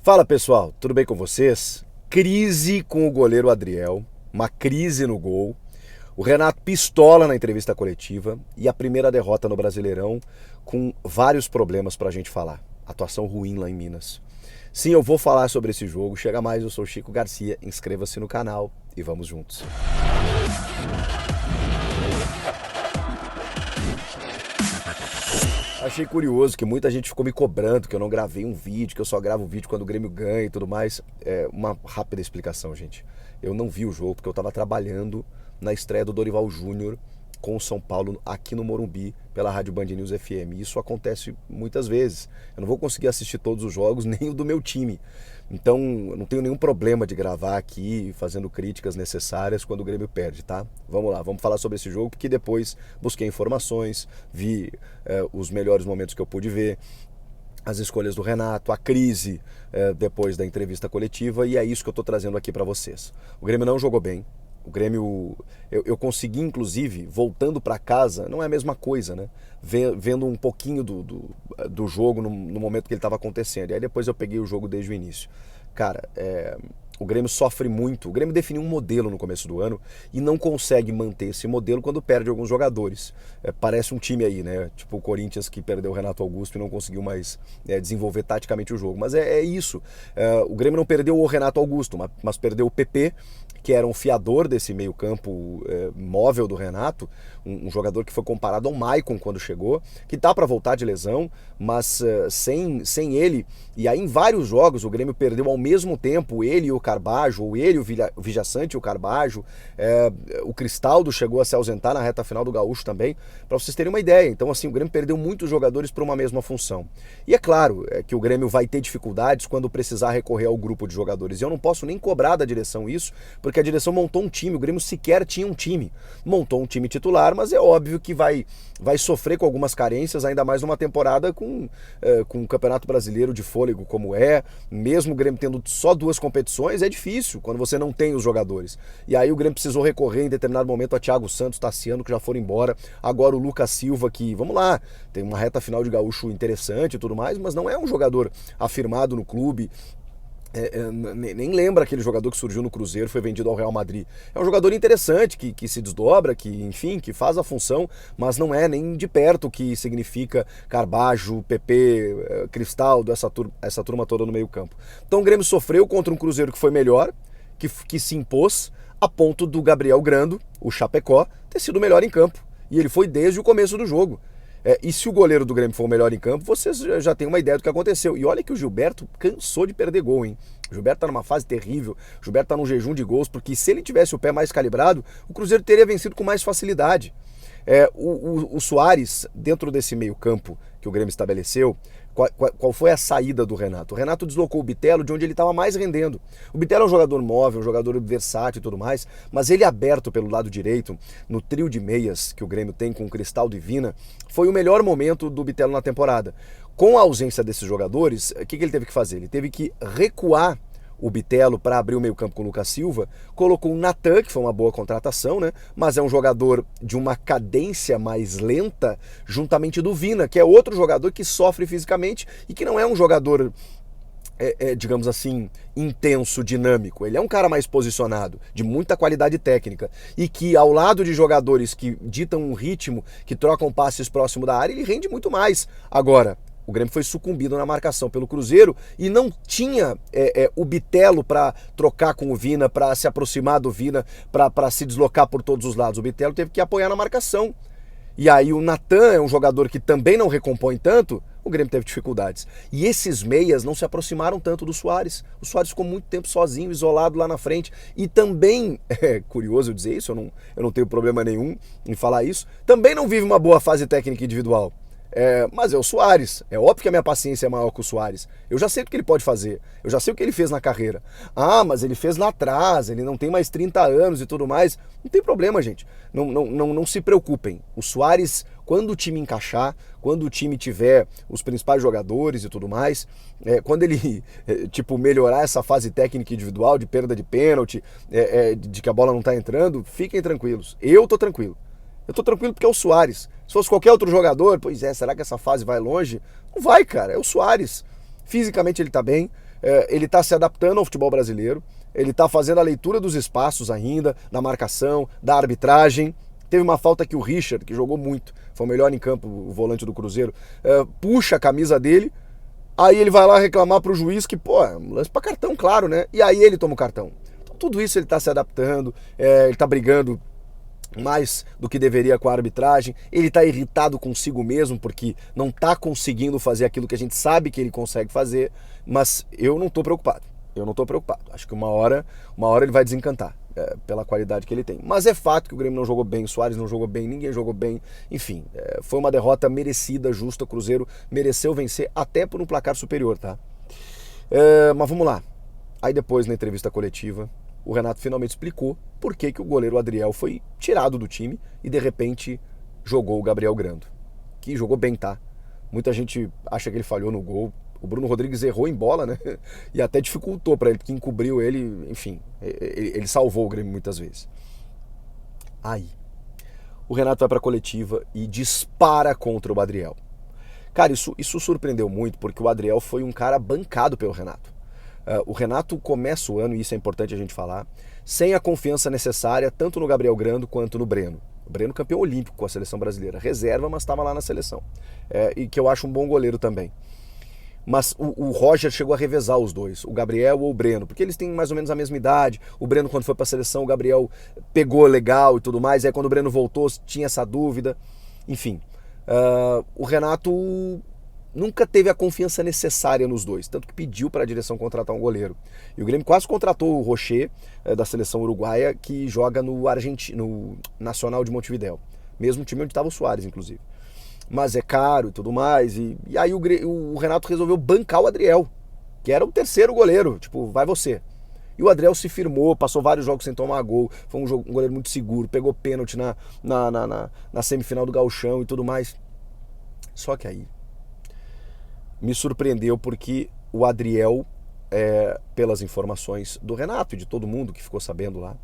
Fala pessoal, tudo bem com vocês? Crise com o goleiro Adriel, uma crise no gol. O Renato pistola na entrevista coletiva e a primeira derrota no Brasileirão com vários problemas pra gente falar. Atuação ruim lá em Minas. Sim, eu vou falar sobre esse jogo. Chega mais, eu sou o Chico Garcia. Inscreva-se no canal e vamos juntos. Achei curioso que muita gente ficou me cobrando que eu não gravei um vídeo, que eu só gravo vídeo quando o Grêmio ganha e tudo mais. Uma rápida explicação, gente. Eu não vi o jogo porque eu estava trabalhando na estreia do Dorival Júnior com o São Paulo aqui no Morumbi pela Rádio Band News FM. Isso acontece muitas vezes. Eu não vou conseguir assistir todos os jogos, nem o do meu time. Então, eu não tenho nenhum problema de gravar aqui, fazendo críticas necessárias quando o Grêmio perde, tá? Vamos lá, vamos falar sobre esse jogo, porque depois busquei informações, vi os melhores momentos que eu pude ver, as escolhas do Renato, a crise depois da entrevista coletiva, e é isso que eu tô trazendo aqui para vocês. O Grêmio não jogou bem. O Grêmio, eu consegui, inclusive, voltando para casa, não é a mesma coisa, né? Vendo um pouquinho do jogo no momento que ele estava acontecendo. E aí depois eu peguei o jogo desde o início. Cara, o Grêmio sofre muito. O Grêmio definiu um modelo no começo do ano e não consegue manter esse modelo quando perde alguns jogadores. Parece um time aí, né? Tipo o Corinthians que perdeu o Renato Augusto e não conseguiu mais desenvolver taticamente o jogo. Mas é isso. O Grêmio não perdeu o Renato Augusto, mas perdeu o PP, que era um fiador desse meio campo móvel do Renato, um jogador que foi comparado ao Maicon quando chegou, que tá para voltar de lesão, mas sem ele, e aí em vários jogos o Grêmio perdeu ao mesmo tempo ele e o Carbajo, ou ele, o Vijaçante e o Carbajo, o Cristaldo chegou a se ausentar na reta final do Gaúcho também, para vocês terem uma ideia. Então assim, o Grêmio perdeu muitos jogadores para uma mesma função. E é claro que o Grêmio vai ter dificuldades quando precisar recorrer ao grupo de jogadores, e eu não posso nem cobrar da direção isso, porque a direção montou um time, o Grêmio sequer tinha um time. Montou um time titular, mas é óbvio que vai sofrer com algumas carências, ainda mais numa temporada com o Campeonato Brasileiro de fôlego como mesmo o Grêmio tendo só 2 competições, é difícil quando você não tem os jogadores. E aí o Grêmio precisou recorrer em determinado momento a Thiago Santos, Tassiano, que já foram embora, agora o Lucas Silva, que, vamos lá, tem uma reta final de Gaúcho interessante e tudo mais, mas não é um jogador afirmado no clube. Nem lembra aquele jogador que surgiu no Cruzeiro, foi vendido ao Real Madrid. É um jogador interessante, que se desdobra, que enfim, que faz a função, mas não é nem de perto o que significa Carbajo, PP, Cristaldo, essa turma toda no meio campo. Então o Grêmio sofreu contra um Cruzeiro que foi melhor, que se impôs, a ponto do Gabriel Grando, o Chapecó, ter sido o melhor em campo. E ele foi desde o começo do jogo. E se o goleiro do Grêmio for o melhor em campo, vocês já têm uma ideia do que aconteceu. E olha que o Gilberto cansou de perder gol, hein? O Gilberto tá numa fase terrível, o Gilberto tá num jejum de gols, porque se ele tivesse o pé mais calibrado, o Cruzeiro teria vencido com mais facilidade. O Soares, dentro desse meio campo que o Grêmio estabeleceu, qual foi a saída do Renato? O Renato deslocou o Bitelo de onde ele estava mais rendendo. O Bitelo é um jogador móvel, um jogador versátil e tudo mais, mas ele aberto pelo lado direito, no trio de meias que o Grêmio tem com o Cristaldo e Vina, foi o melhor momento do Bitelo na temporada. Com a ausência desses jogadores, o que ele teve que fazer? Ele teve que recuar o Bitelo para abrir o meio campo com o Lucas Silva, colocou o Natan, que foi uma boa contratação, né? Mas é um jogador de uma cadência mais lenta, juntamente do Vina, que é outro jogador que sofre fisicamente e que não é um jogador, digamos assim, intenso, dinâmico. Ele é um cara mais posicionado, de muita qualidade técnica, e que ao lado de jogadores que ditam um ritmo, que trocam passes próximo da área, ele rende muito mais. Agora, o Grêmio foi sucumbido na marcação pelo Cruzeiro e não tinha o Bitelo para trocar com o Vina, para se aproximar do Vina, para se deslocar por todos os lados. O Bitelo teve que apoiar na marcação. E aí o Natan é um jogador que também não recompõe tanto, o Grêmio teve dificuldades. E esses meias não se aproximaram tanto do Soares. O Soares ficou muito tempo sozinho, isolado lá na frente. E também, é curioso eu dizer isso, eu não tenho problema nenhum em falar isso, também não vive uma boa fase técnica individual. Mas é o Soares, é óbvio que a minha paciência é maior que o Soares. Eu já sei o que ele pode fazer, eu já sei o que ele fez na carreira. Ah, mas ele fez lá atrás, ele não tem mais 30 anos e tudo mais. Não tem problema, gente, não se preocupem. O Soares, quando o time encaixar, quando o time tiver os principais jogadores e tudo mais, quando ele melhorar essa fase técnica individual de perda de pênalti, de que a bola não tá entrando, fiquem tranquilos, eu tô tranquilo. Eu tô tranquilo porque é o Soares. Se fosse qualquer outro jogador, será que essa fase vai longe? Não vai, cara, é o Soares. Fisicamente ele tá bem, ele está se adaptando ao futebol brasileiro, ele está fazendo a leitura dos espaços ainda, da marcação, da arbitragem. Teve uma falta que o Richard, que jogou muito, foi o melhor em campo, o volante do Cruzeiro, puxa a camisa dele, aí ele vai lá reclamar pro juiz que, pô, lance pra cartão, claro, né? E aí ele toma o cartão. Então tudo isso ele tá se adaptando, ele tá brigando mais do que deveria com a arbitragem, ele tá irritado consigo mesmo porque não tá conseguindo fazer aquilo que a gente sabe que ele consegue fazer, mas eu não tô preocupado. Eu não tô preocupado. Acho que uma hora ele vai desencantar. Pela qualidade que ele tem. Mas é fato que o Grêmio não jogou bem, o Soares não jogou bem, ninguém jogou bem. Enfim, foi uma derrota merecida, justa. O Cruzeiro mereceu vencer até por um placar superior, tá? Mas vamos lá. Aí depois, na entrevista coletiva, o Renato finalmente explicou por que o goleiro Adriel foi tirado do time e de repente jogou o Gabriel Grando. Que jogou bem, tá? Muita gente acha que ele falhou no gol. O Bruno Rodrigues errou em bola, né? E até dificultou para ele, porque encobriu ele, enfim, ele salvou o Grêmio muitas vezes. Aí, o Renato vai para a coletiva e dispara contra o Adriel. Cara, isso surpreendeu muito, porque o Adriel foi um cara bancado pelo Renato. O Renato começa o ano, e isso é importante a gente falar, sem a confiança necessária, tanto no Gabriel Grando quanto no Breno. O Breno campeão olímpico com a seleção brasileira. Reserva, mas estava lá na seleção. E que eu acho um bom goleiro também. Mas o Roger chegou a revezar os dois, o Gabriel ou o Breno, porque eles têm mais ou menos a mesma idade. O Breno, quando foi para a seleção, o Gabriel pegou legal e tudo mais. Aí quando o Breno voltou, tinha essa dúvida. Enfim, o Renato nunca teve a confiança necessária nos dois, tanto que pediu para a direção contratar um goleiro. E o Grêmio quase contratou o Rocher, da seleção uruguaia, que joga no Nacional de Montevidéu. Mesmo time onde estava o Soares, inclusive. Mas é caro e tudo mais, e aí o Renato resolveu bancar o Adriel, que era o terceiro goleiro, tipo, vai você. E o Adriel se firmou, passou vários jogos sem tomar gol, foi um goleiro muito seguro, pegou pênalti na semifinal do Gauchão e tudo mais. Só que aí me surpreendeu porque o Adriel, pelas informações do Renato e de todo mundo que ficou sabendo lá,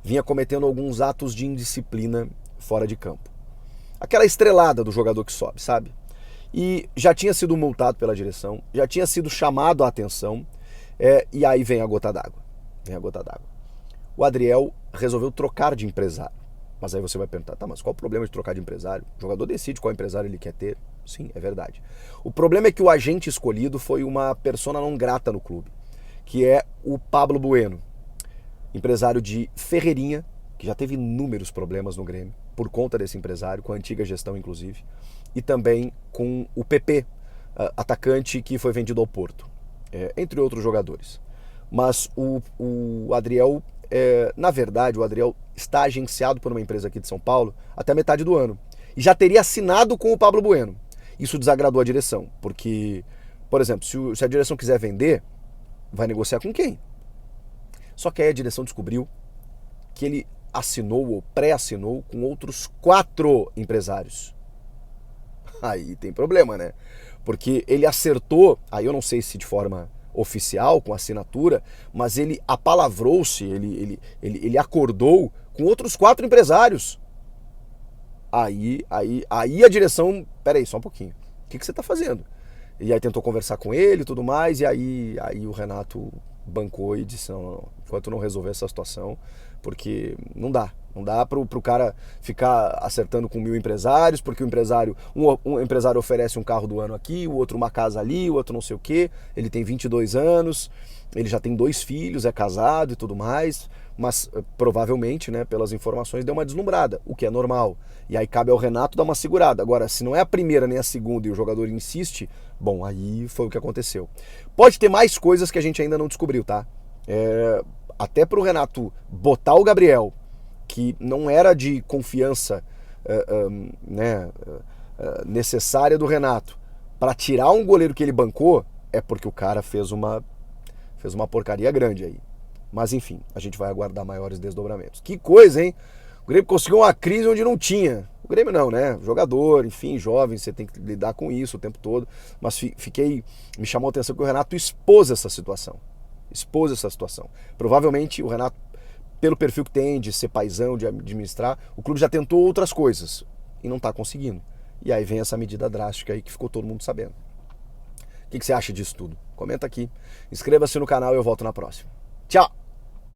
vinha cometendo alguns atos de indisciplina fora de campo. Aquela estrelada do jogador que sobe, sabe? E já tinha sido multado pela direção, já tinha sido chamado a atenção, e aí vem a gota d'água. O Adriel resolveu trocar de empresário. Mas aí você vai perguntar, tá, mas qual o problema de trocar de empresário? O jogador decide qual empresário ele quer ter. Sim, é verdade. O problema é que o agente escolhido foi uma persona não grata no clube, que é o Pablo Bueno, empresário de Ferreirinha, que já teve inúmeros problemas no Grêmio, por conta desse empresário, com a antiga gestão inclusive, e também com o PP, atacante que foi vendido ao Porto, entre outros jogadores. Mas o Adriel, na verdade, o Adriel está agenciado por uma empresa aqui de São Paulo até a metade do ano, e já teria assinado com o Pablo Bueno. Isso desagradou a direção, porque, por exemplo, se a direção quiser vender, vai negociar com quem? Só que aí a direção descobriu que ele assinou ou pré-assinou com outros 4 empresários. Aí tem problema, né? Porque ele acertou, aí eu não sei se de forma oficial, com assinatura, mas ele apalavrou-se, ele acordou com outros 4 empresários. Aí a direção, peraí, só um pouquinho, o que você tá fazendo? E aí tentou conversar com ele e tudo mais, e aí o Renato bancou e disse, não, enquanto não resolver essa situação, porque não dá pro cara ficar acertando com 1000 empresários, porque o empresário, um empresário oferece um carro do ano aqui, o outro uma casa ali, o outro não sei o quê, ele tem 22 anos, ele já tem 2 filhos, é casado e tudo mais, mas provavelmente, né, pelas informações, deu uma deslumbrada, o que é normal. E aí cabe ao Renato dar uma segurada. Agora, se não é a primeira nem a segunda e o jogador insiste, bom, aí foi o que aconteceu. Pode ter mais coisas que a gente ainda não descobriu, tá? Até pro Renato botar o Gabriel, que não era de confiança necessária do Renato, para tirar um goleiro que ele bancou, é porque o cara fez uma porcaria grande aí. Mas enfim, a gente vai aguardar maiores desdobramentos. Que coisa, hein? O Grêmio conseguiu uma crise onde não tinha. O Grêmio não, né? Jogador, enfim, jovem, você tem que lidar com isso o tempo todo. Mas me chamou a atenção que o Renato expôs essa situação. Provavelmente o Renato, pelo perfil que tem de ser paizão, de administrar, o clube já tentou outras coisas e não está conseguindo. E aí vem essa medida drástica aí que ficou todo mundo sabendo. O que você acha disso tudo? Comenta aqui. Inscreva-se no canal e eu volto na próxima. Tchau!